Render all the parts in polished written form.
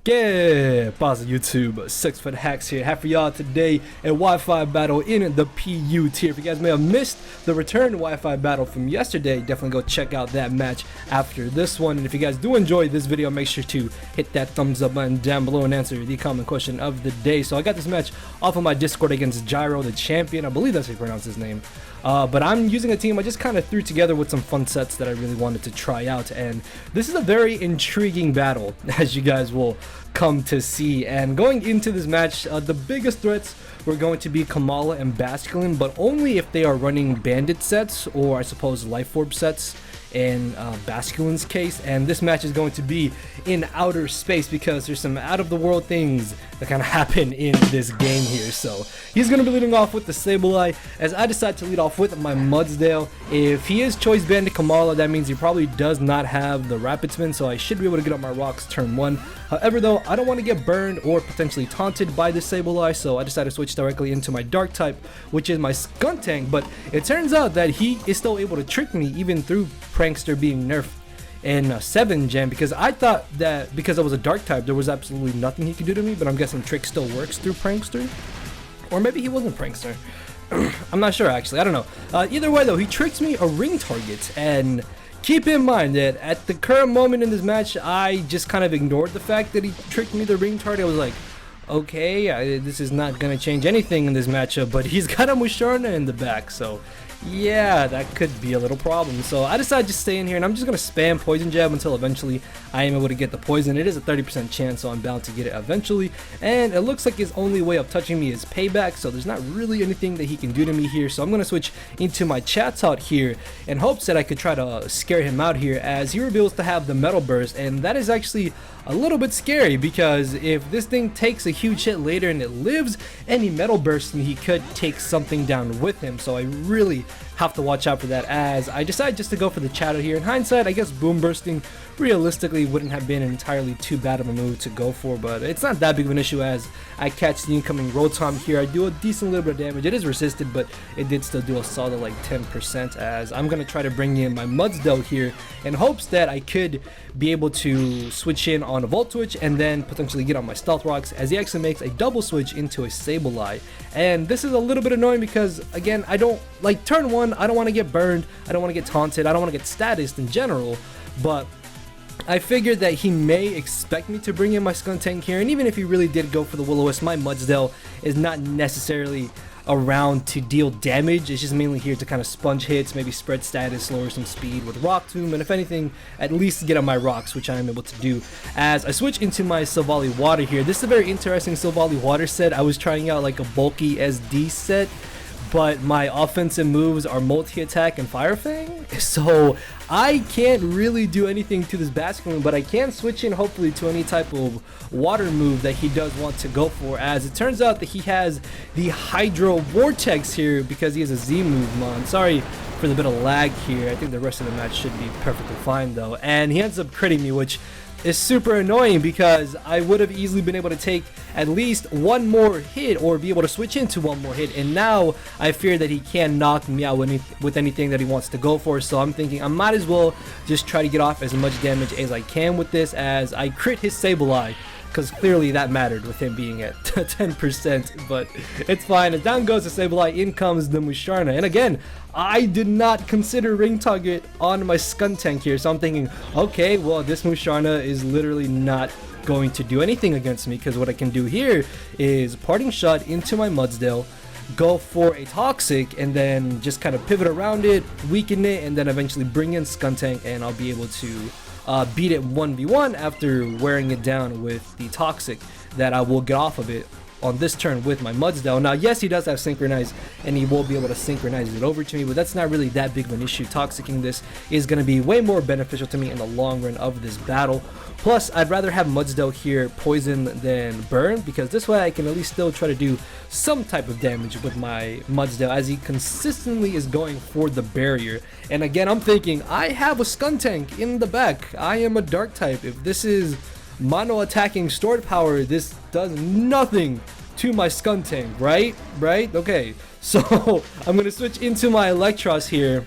¿Qué pasa YouTube? Sixfthax here. Have for y'all today a Wi-Fi battle in the PU tier. If you guys may have missed the return Wi-Fi battle from yesterday, definitely go check out that match after this one. And if you guys do enjoy this video, make sure to hit that thumbs up button down below and answer the comment question of the day. So I got this match off of my Discord against Jairo, the champion. I believe that's how you pronounce his name. But I'm using a team I just kind of threw together with some fun sets that I really wanted to try out, and this is a very intriguing battle, as you guys will come to see. And going into this match, the biggest threats were going to be Kamala and Basculin, but only if they are running bandit sets, or I suppose life orb sets in Basculin's case. And this match is going to be in outer space because there's some out of the world things that kind of happen in this game here. So he's going to be leading off with the Sableye, as I decide to lead off with my Mudsdale. If he is choice bandit Kamala, that means he probably does not have the rapid spin, so I should be able to get up my rocks turn 1. However though, I don't want to get burned or potentially taunted by this Sableye, so I decided to switch directly into my dark type, which is my Skuntank. But it turns out that he is still able to trick me even through Prankster being nerfed in 7th gen, because I thought that because I was a dark type there was absolutely nothing he could do to me, but I'm guessing trick still works through Prankster, or maybe he wasn't Prankster. I'm not sure actually, I don't know. Either way though, he tricked me a ring target, and keep in mind that at the current moment in this match I just kind of ignored the fact that he tricked me the ring target. I was like, okay, this is not gonna change anything in this matchup, but he's got a Musharna in the back, so yeah, that could be a little problem. So I decided to stay in here, and I'm just going to spam Poison Jab until eventually I am able to get the poison. It is a 30% chance, so I'm bound to get it eventually. And it looks like his only way of touching me is payback, so there's not really anything that he can do to me here. So I'm going to switch into my Chats out here in hopes that I could try to scare him out here, as he reveals to have the Metal Burst. And that is actually a little bit scary, because if this thing takes a huge hit later and it lives any Metal Burst, then he could take something down with him. So I really have to watch out for that, as I decided just to go for the Chatter here. In hindsight, I guess Boom Bursting realistically wouldn't have been entirely too bad of a move to go for, but it's not that big of an issue as I catch the incoming Rotom here. I do a decent little bit of damage. It is resisted, but it did still do a solid like 10%, as I'm going to try to bring in my Mudsdale here in hopes that I could be able to switch in on a Volt Switch and then potentially get on my Stealth Rocks, as he actually makes a double switch into a Sableye. And this is a little bit annoying because, again, I don't like turn 1, I don't want to get burned, I don't want to get taunted, I don't want to get statused in general, but I figured that he may expect me to bring in my Skuntank here, and even if he really did go for the Will-O-Wisp, my Mudsdale is not necessarily around to deal damage. It's just mainly here to kind of sponge hits, maybe spread status, lower some speed with Rock Tomb, and if anything, at least get on my rocks, which I am able to do. As I switch into my Silvally Water here, this is a very interesting Silvally Water set. I was trying out like a bulky SD set, but my offensive moves are multi-attack and Fire Fang, so I can't really do anything to this Basculin, but I can switch in hopefully to any type of water move that he does want to go for, as it turns out that he has the Hydro Vortex here because he has a Z move mon. Sorry for the bit of lag here. I think the rest of the match should be perfectly fine though, and he ends up critting me, which is super annoying because I would have easily been able to take at least one more hit or be able to switch into one more hit, and now I fear that he can knock me out with anything that he wants to go for. So I'm thinking I might as well just try to get off as much damage as I can with this, as I crit his Sableye, because clearly that mattered with him being at 10%, but it's fine. And down goes the Sableye, in comes the Musharna. And again, I did not consider ring target on my Skuntank here, so I'm thinking, okay, well, this Musharna is literally not going to do anything against me, because what I can do here is Parting Shot into my Mudsdale, go for a Toxic, and then just kind of pivot around it, weaken it, and then eventually bring in Skuntank, and I'll be able to beat it 1v1 after wearing it down with the Toxic that I will get off of it on this turn with my Mudsdale. Now yes, he does have Synchronize, and he will be able to synchronize it over to me, but that's not really that big of an issue. Toxicking this is going to be way more beneficial to me in the long run of this battle. Plus, I'd rather have Mudsdale here poison than burn, because this way I can at least still try to do some type of damage with my Mudsdale, as he consistently is going for the barrier. And again, I'm thinking, I have a Skuntank in the back. I am a dark type. If this is mono attacking stored power, this does nothing to my Skuntank, right? Okay, so I'm gonna switch into my Electros here,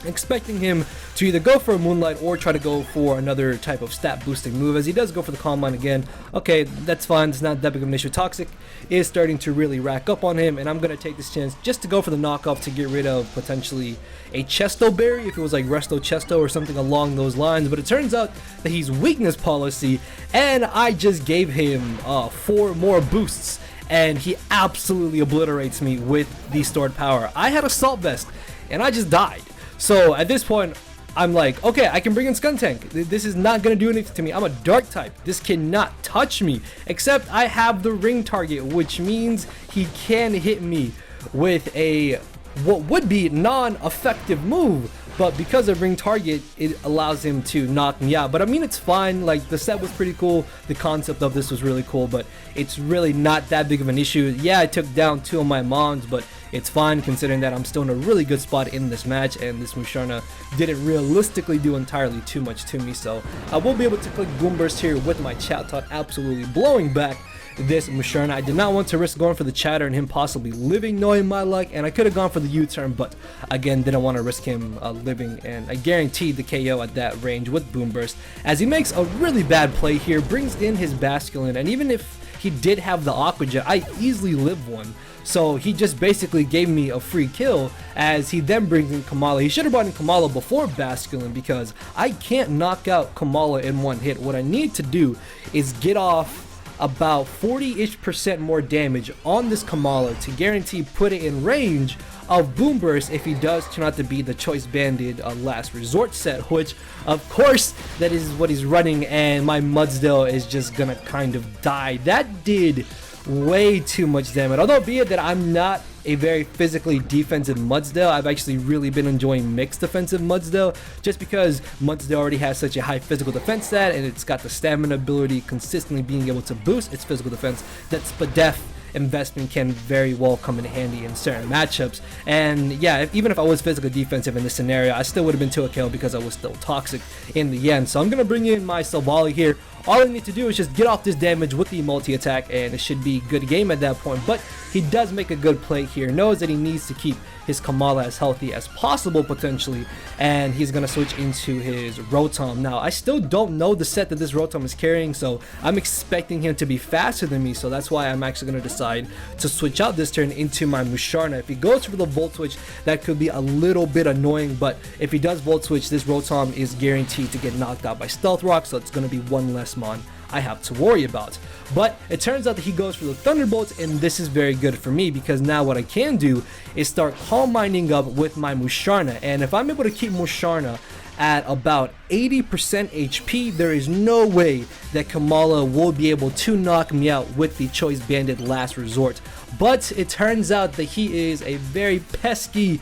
expecting him to either go for a Moonlight or try to go for another type of stat boosting move, as he does go for the Calm Mind again. Okay, that's fine, it's not that big of an issue. Toxic is starting to really rack up on him, and I'm going to take this chance just to go for the knockoff to get rid of potentially a Chesto Berry if it was like Resto Chesto or something along those lines. But it turns out that he's Weakness Policy, and I just gave him 4 more boosts, and he absolutely obliterates me with the stored power. I had Assault Vest, and I just died. So at this point, I'm like, okay, I can bring in Skuntank. This is not going to do anything to me. I'm a Dark type. This cannot touch me, except I have the Ring Target, which means he can hit me with a what would be non-effective move. But because of Ring Target, it allows him to knock me out. But I mean, it's fine. Like, the set was pretty cool. The concept of this was really cool, but it's really not that big of an issue. Yeah, I took down 2 of my Mons, but it's fine considering that I'm still in a really good spot in this match, and this Musharna didn't realistically do entirely too much to me. So I will be able to click Boom Burst here with my chat talk, absolutely blowing back this Musharna. I did not want to risk going for the chatter and him possibly living, knowing my luck, and I could have gone for the U-turn, but again, didn't want to risk him living, and I guaranteed the KO at that range with Boom Burst, as he makes a really bad play here, brings in his Basculin, and even if he did have the Aqua Jet, I easily live one. So he just basically gave me a free kill, as he then brings in Kamala. He should have brought in Kamala before Basculin, because I can't knock out Kamala in one hit. What I need to do is get off about 40-ish% more damage on this Kamala to guarantee put it in range of Boom Burst if he does turn out to be the Choice Banded Last Resort set, which of course that is what he's running, and my Mudsdale is just gonna kind of die. That did way too much damage, although be it that I'm not a very physically defensive Mudsdale, I've actually really been enjoying mixed defensive Mudsdale, just because Mudsdale already has such a high physical defense stat, and it's got the stamina ability consistently being able to boost its physical defense. That Spadef investment can very well come in handy in certain matchups. And yeah, even if I was physically defensive in this scenario, I still would have been to a kill because I was still toxic in the end. So I'm gonna bring in my Savali here. All I need to do is just get off this damage with the multi-attack, and it should be good game at that point. But he does make a good play here, knows that he needs to keep his Kamala as healthy as possible potentially, and he's gonna switch into his Rotom. Now I still don't know the set that this Rotom is carrying, so I'm expecting him to be faster than me, so that's why I'm actually gonna decide to switch out this turn into my Musharna. If he goes for the Volt Switch, that could be a little bit annoying, but if he does Volt Switch, this Rotom is guaranteed to get knocked out by Stealth Rock, so it's gonna be one less mon I have to worry about. But it turns out that he goes for the Thunderbolts, and this is very good for me, because now what I can do is start Calm Minding up with my Musharna, and if I'm able to keep Musharna at about 80% HP, there is no way that Kamala will be able to knock me out with the Choice Banded Last Resort. But it turns out that he is a very pesky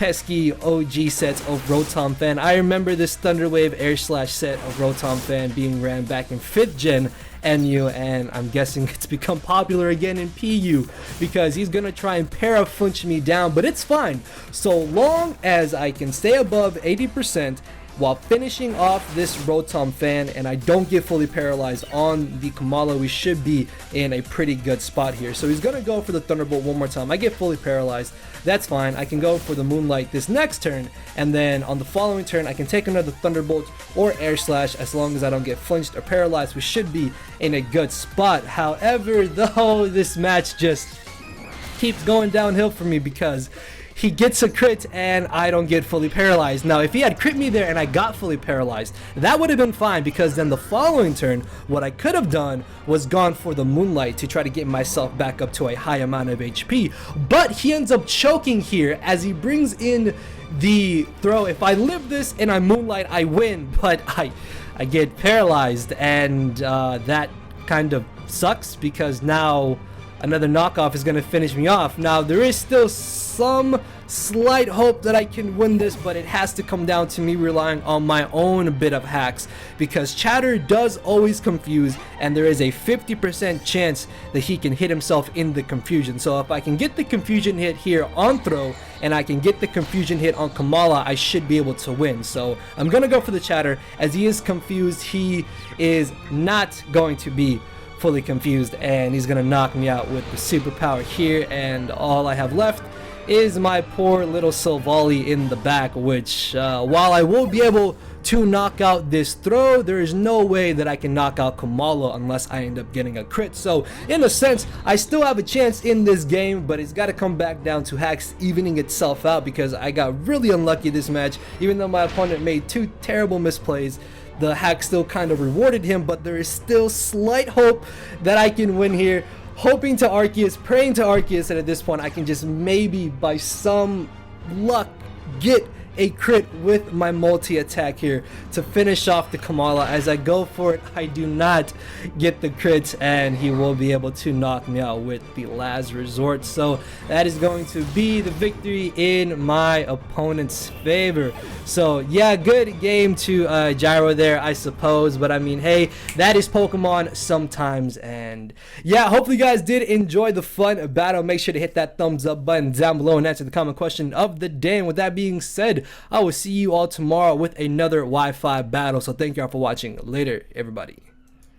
OG sets of Rotom Fan. I remember this Thunderwave Air Slash set of Rotom Fan being ran back in 5th gen NU, and I'm guessing it's become popular again in PU because he's gonna try and para-flinch me down, but it's fine so long as I can stay above 80% while finishing off this Rotom Fan and I don't get fully paralyzed on the Kamala. We should be in a pretty good spot here. So he's gonna go for the Thunderbolt one more time. I get fully paralyzed, that's fine. I can go for the Moonlight this next turn, and then on the following turn I can take another Thunderbolt or Air Slash. As long as I don't get flinched or paralyzed, we should be in a good spot. However, though, this match just keeps going downhill for me because he gets a crit and I don't get fully paralyzed. Now, if he had crit me there and I got fully paralyzed, that would have been fine, because then the following turn, what I could have done was gone for the Moonlight to try to get myself back up to a high amount of HP. But he ends up choking here as he brings in the throw. If I live this and I Moonlight, I win, but I get paralyzed, and that kind of sucks because now another knockoff is going to finish me off. Now, there is still some slight hope that I can win this, but it has to come down to me relying on my own bit of hacks, because Chatter does always confuse, and there is a 50% chance that he can hit himself in the confusion. So if I can get the confusion hit here on throw, and I can get the confusion hit on Kamala, I should be able to win. So I'm going to go for the Chatter. As he is confused, he is not going to be fully confused, and he's gonna knock me out with the superpower here, and all I have left is my poor little Silvally in the back, which while I won't be able to knock out this throw, there is no way that I can knock out Kamala unless I end up getting a crit. So in a sense, I still have a chance in this game, but it's got to come back down to hacks evening itself out, because I got really unlucky this match. Even though my opponent made 2 terrible misplays, the hack still kind of rewarded him, but there is still slight hope that I can win here. Hoping to Arceus, praying to Arceus, and at this point I can just maybe by some luck get a crit with my multi-attack here to finish off the Kamala. As I go for it, I do not get the crit, and he will be able to knock me out with the last resort. So that is going to be the victory in my opponent's favor. So yeah, good game to Jairo there, I suppose, but I mean, hey, that is Pokemon sometimes. And yeah, hopefully you guys did enjoy the fun battle. Make sure to hit that thumbs up button down below and answer the comment question of the day. And with that being said, I will see you all tomorrow with another Wi-Fi battle. So thank you all for watching. Later, everybody.